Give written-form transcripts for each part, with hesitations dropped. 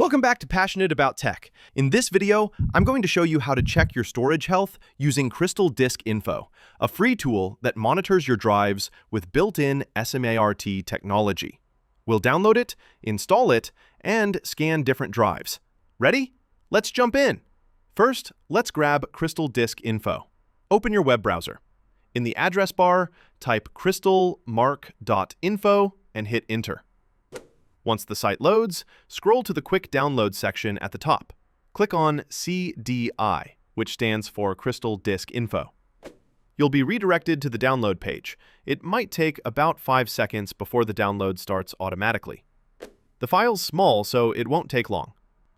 Welcome back to Passionate About Tech. In this video, I'm going to show you how to check your storage health using CrystalDiskInfo, a free tool that monitors your drives with built-in SMART technology. We'll download it, install it, and scan different drives. Ready? Let's jump in. First, let's grab CrystalDiskInfo. Open your web browser. In the address bar, type crystalmark.info and hit enter. Once the site loads, scroll to the quick download section at the top. Click on CDI, which stands for Crystal Disk Info. You'll be redirected to the download page. It might take about 5 seconds before the download starts automatically. The file's small, so it won't take long.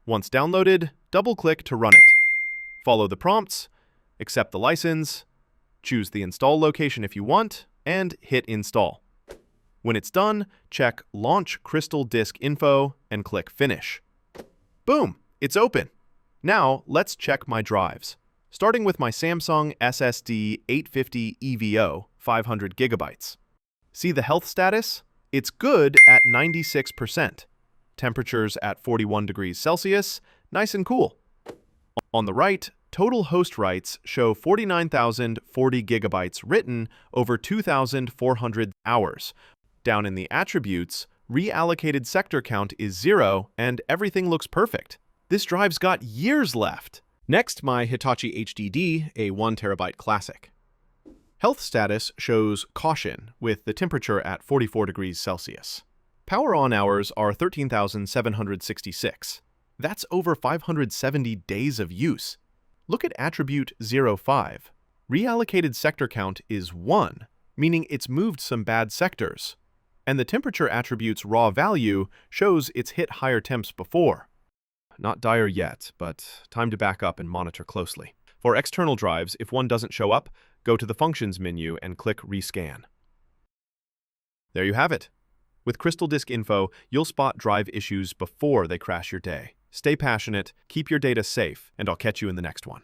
Once downloaded, double-click to run it. Follow the prompts, accept the license, choose the install location if you want, and hit install. When it's done, check Launch CrystalDiskInfo and click Finish. Boom! It's open. Now, let's check my drives. Starting with my Samsung SSD 850 EVO 500 GB. See the health status? It's good at 96%. Temperatures at 41 degrees Celsius, nice and cool. On the right, total host writes show 49,040 GB written over 2,400 hours. Down in the attributes, reallocated sector count is 0 and everything looks perfect. This drive's got years left. Next, my Hitachi HDD, a 1TB classic. Health status shows caution with the temperature at 44 degrees Celsius. Power on hours are 13,766. That's over 570 days of use. Look at attribute 05. Reallocated sector count is 1, meaning it's moved some bad sectors. And the temperature attribute's raw value shows it's hit higher temps before. Not dire yet, but time to back up and monitor closely. For external drives, if one doesn't show up, go to the Functions menu and click Rescan. There you have it. With CrystalDiskInfo, you'll spot drive issues before they crash your day. Stay passionate, keep your data safe, and I'll catch you in the next one.